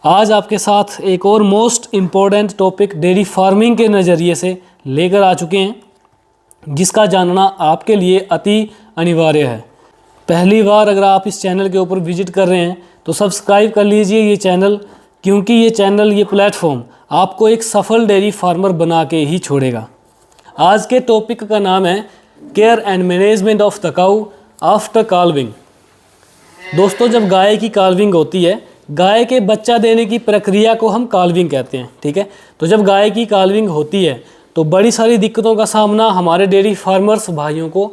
आज आपके साथ एक और most important topic dairy farming के नज़रिए से लेकर आ चुके हैं, जिसका जानना आपके लिए अति अनिवार्य है। पहली बार अगर आप इस चैनल के ऊपर विजिट कर रहे हैं तो सब्सक्राइब कर लीजिए ये चैनल, क्योंकि ये चैनल, ये प्लेटफॉर्म आपको एक सफल डेयरी फार्मर बना के ही छोड़ेगा। आज के टॉपिक का नाम है care and management of the cow after calving. दोस्तों, जब गाय की काल्विंग होती है, गाय के बच्चा देने की प्रक्रिया को हम काल्विंग कहते हैं, ठीक है। तो जब गाय की काल्विंग होती है तो बड़ी सारी दिक्कतों का सामना हमारे डेयरी फार्मर्स भाइयों को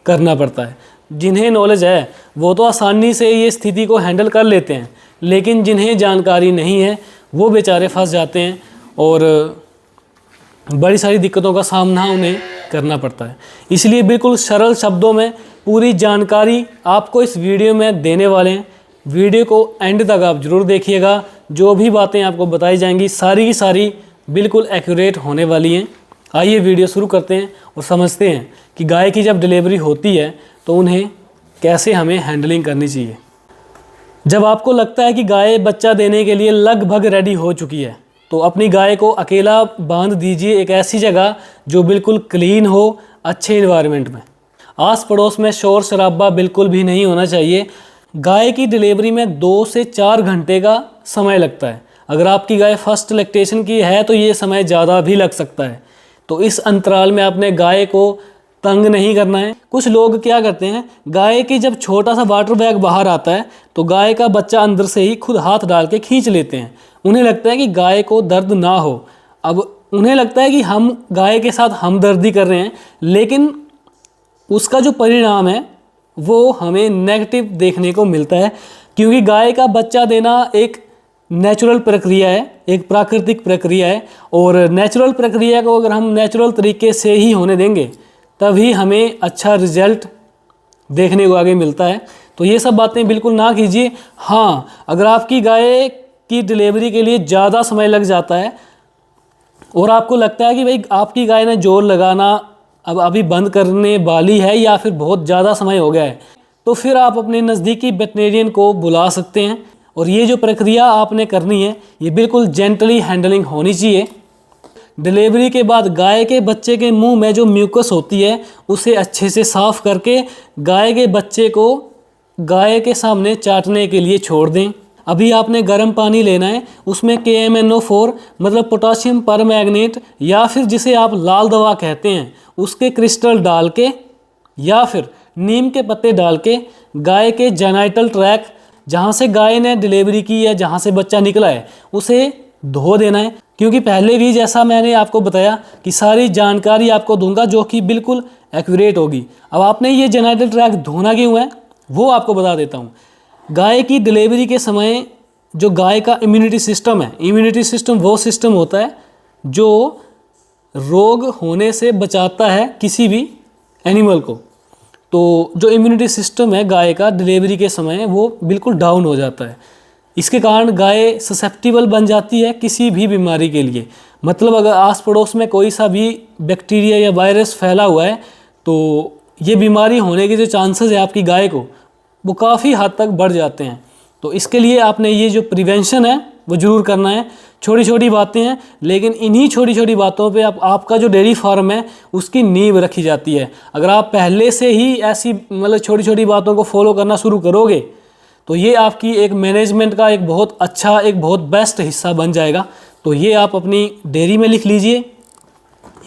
करना पड़ता है। जिन्हें नॉलेज है वो तो आसानी से ये स्थिति को हैंडल कर लेते हैं, लेकिन जिन्हें जानकारी नहीं है वो बेचारे फंस जाते हैं और बड़ी सारी दिक्कतों का सामना उन्हें करना पड़ता है। इसलिए बिल्कुल सरल शब्दों में पूरी जानकारी आपको इस वीडियो में देने वाले हैं। वीडियो को एंड तक आप ज़रूर देखिएगा। जो भी बातें आपको बताई जाएंगी सारी की सारी बिल्कुल एक्यूरेट होने वाली हैं। आइए वीडियो शुरू करते हैं और समझते हैं कि गाय की जब डिलीवरी होती है तो उन्हें कैसे हमें हैंडलिंग करनी चाहिए। जब आपको लगता है कि गाय बच्चा देने के लिए लगभग रेडी हो चुकी है तो अपनी गाय को अकेला बांध दीजिए एक ऐसी जगह जो बिल्कुल क्लीन हो, अच्छे इन्वायरमेंट में। आस पड़ोस में शोर शराबा बिल्कुल भी नहीं होना चाहिए। गाय की डिलीवरी में 2 से 4 घंटे का समय लगता है। अगर आपकी गाय फर्स्ट लैक्टेशन की है तो ये समय ज़्यादा भी लग सकता है। तो इस अंतराल में आपने गाय को तंग नहीं करना है। कुछ लोग क्या करते हैं, गाय की जब छोटा सा वाटर बैग बाहर आता है तो गाय का बच्चा अंदर से ही खुद हाथ डाल के खींच लेते हैं। उन्हें लगता है कि गाय को दर्द ना हो। अब उन्हें लगता है कि हम गाय के साथ हमदर्दी कर रहे हैं, लेकिन उसका जो परिणाम है वो हमें नेगेटिव देखने को मिलता है, क्योंकि गाय का बच्चा देना एक नेचुरल प्रक्रिया है, एक प्राकृतिक प्रक्रिया है। और नेचुरल प्रक्रिया को अगर हम नेचुरल तरीके से ही होने देंगे तभी हमें अच्छा रिजल्ट देखने को आगे मिलता है। तो ये सब बातें बिल्कुल ना कीजिए। हाँ, अगर आपकी गाय की डिलीवरी के लिए ज़्यादा समय लग जाता है और आपको लगता है कि भाई आपकी गाय ने जोर लगाना अब अभी बंद करने वाली है या फिर बहुत ज़्यादा समय हो गया है, तो फिर आप अपने नज़दीकी वेटनेरियन को बुला सकते हैं। और ये जो प्रक्रिया आपने करनी है ये बिल्कुल जेंटली हैंडलिंग होनी चाहिए। डिलीवरी के बाद गाय के बच्चे के मुंह में जो म्यूकस होती है उसे अच्छे से साफ़ करके गाय के बच्चे को गाय के सामने चाटने के लिए छोड़ दें। अभी आपने गर्म पानी लेना है, उसमें KMNO4 मतलब पोटाशियम परमैंगनेट या फिर जिसे आप लाल दवा कहते हैं उसके क्रिस्टल डाल के या फिर नीम के पत्ते डाल के गाय के जेनाइटल ट्रैक, जहाँ से गाय ने डिलीवरी की है, जहाँ से बच्चा निकला है, उसे धो देना है। क्योंकि पहले भी जैसा मैंने आपको बताया कि सारी जानकारी आपको दूंगा जो कि बिल्कुल एक्यूरेट होगी। अब आपने ये जेनाइटल ट्रैक धोना क्यों है वो आपको बता देता हूँ। गाय की डिलीवरी के समय जो गाय का इम्यूनिटी सिस्टम है, इम्यूनिटी सिस्टम वो सिस्टम होता है जो रोग होने से बचाता है किसी भी एनिमल को। तो जो इम्यूनिटी सिस्टम है गाय का डिलीवरी के समय वो बिल्कुल डाउन हो जाता है। इसके कारण गाय ससेप्टिबल बन जाती है किसी भी बीमारी के लिए। मतलब अगर आस पड़ोस में कोई सा भी बैक्टीरिया या वायरस फैला हुआ है तो ये बीमारी होने के जो चांसेस है आपकी गाय को वो काफ़ी हद तक बढ़ जाते हैं। तो इसके लिए आपने ये जो प्रिवेंशन है वो ज़रूर करना है। छोटी छोटी बातें हैं, लेकिन इन्हीं छोटी छोटी बातों पे आपका जो डेयरी फार्म है उसकी नींव रखी जाती है। अगर आप पहले से ही ऐसी मतलब छोटी छोटी बातों को फॉलो करना शुरू करोगे तो ये आपकी एक मैनेजमेंट का एक बहुत अच्छा, एक बहुत बेस्ट हिस्सा बन जाएगा। तो ये आप अपनी डेयरी में लिख लीजिए,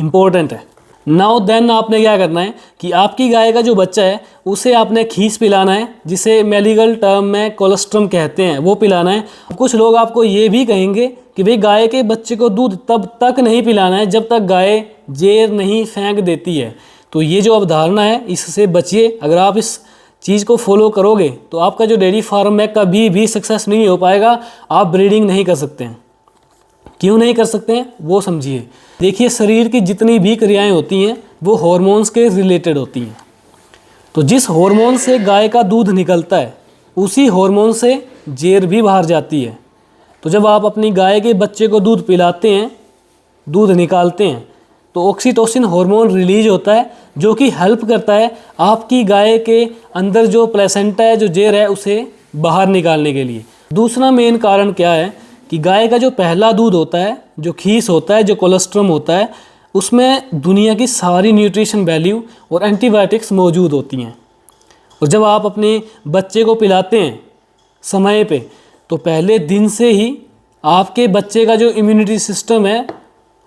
इम्पोर्टेंट है। नाउ देन आपने क्या करना है कि आपकी गाय का जो बच्चा है उसे आपने खीस पिलाना है, जिसे मेडिकल टर्म में कोलोस्ट्रम कहते हैं, वो पिलाना है। कुछ लोग आपको ये भी कहेंगे कि भाई गाय के बच्चे को दूध तब तक नहीं पिलाना है जब तक गाय जेर नहीं फेंक देती है। तो ये जो अवधारणा है इससे बचिए। अगर आप इस चीज़ को फॉलो करोगे तो आपका जो डेयरी फार्म है कभी भी सक्सेस नहीं हो पाएगा। आप ब्रीडिंग नहीं कर सकते हैं। क्यों नहीं कर सकते हैं वो समझिए। देखिए, शरीर की जितनी भी क्रियाएं होती हैं वो हॉर्मोन्स के रिलेटेड होती हैं। तो जिस हार्मोन से गाय का दूध निकलता है उसी हार्मोन से जेर भी बाहर जाती है। तो जब आप अपनी गाय के बच्चे को दूध पिलाते हैं, दूध निकालते हैं, तो ऑक्सीटोसिन हार्मोन रिलीज होता है जो कि हेल्प करता है आपकी गाय के अंदर जो प्लेसेंटा है, जो जेर है, उसे बाहर निकालने के लिए। दूसरा मेन कारण क्या है कि गाय का जो पहला दूध होता है, जो खीस होता है, जो कोलेस्ट्रम होता है, उसमें दुनिया की सारी न्यूट्रिशन वैल्यू और एंटीबायोटिक्स मौजूद होती हैं। और जब आप अपने बच्चे को पिलाते हैं समय पे, तो पहले दिन से ही आपके बच्चे का जो इम्यूनिटी सिस्टम है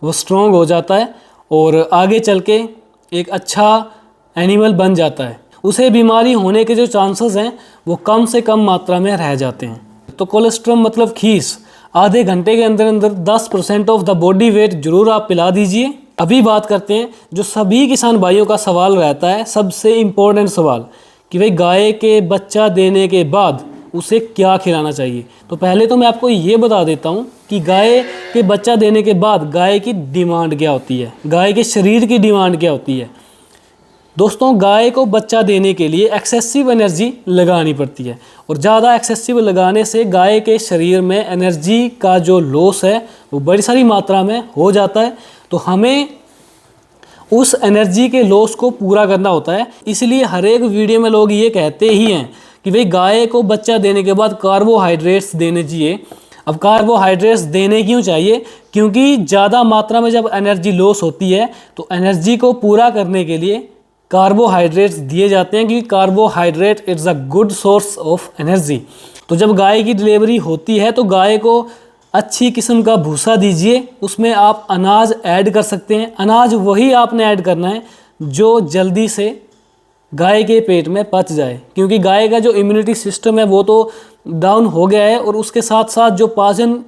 वो स्ट्रॉन्ग हो जाता है और आगे चल के एक अच्छा एनिमल बन जाता है। उसे बीमारी होने के जो चांसेस हैं वो कम से कम मात्रा में रह जाते हैं। तो कोलेस्ट्रम मतलब खीस आधे घंटे के अंदर अंदर 10% ऑफ द बॉडी वेट जरूर आप पिला दीजिए। अभी बात करते हैं जो सभी किसान भाइयों का सवाल रहता है, सबसे इम्पोर्टेंट सवाल, कि भाई गाय के बच्चा देने के बाद उसे क्या खिलाना चाहिए। तो पहले तो मैं आपको ये बता देता हूँ कि गाय के बच्चा देने के बाद गाय की डिमांड क्या होती है, गाय के शरीर की डिमांड क्या होती है। दोस्तों, गाय को बच्चा देने के लिए एक्सेसिव एनर्जी लगानी पड़ती है और ज़्यादा एक्सेसिव लगाने से गाय के शरीर में एनर्जी का जो लॉस है वो बड़ी सारी मात्रा में हो जाता है। तो हमें उस एनर्जी के लॉस को पूरा करना होता है। इसलिए हर एक वीडियो में लोग ये कहते ही हैं कि भाई गाय को बच्चा देने के बाद कार्बोहाइड्रेट्स देने चाहिए। अब कार्बोहाइड्रेट्स देने क्यों चाहिए? क्योंकि ज़्यादा मात्रा में जब एनर्जी लॉस होती है तो एनर्जी को पूरा करने के लिए कार्बोहाइड्रेट्स दिए जाते हैं, क्योंकि carbohydrate is a good source of energy. तो जब गाय की डिलीवरी होती है तो गाय को अच्छी किस्म का भूसा दीजिए, उसमें आप अनाज ऐड कर सकते हैं। अनाज वही आपने ऐड करना है जो जल्दी से गाय के पेट में पच जाए, क्योंकि गाय का जो इम्यूनिटी सिस्टम है वो तो डाउन हो गया है और उसके साथ साथ जो पाचन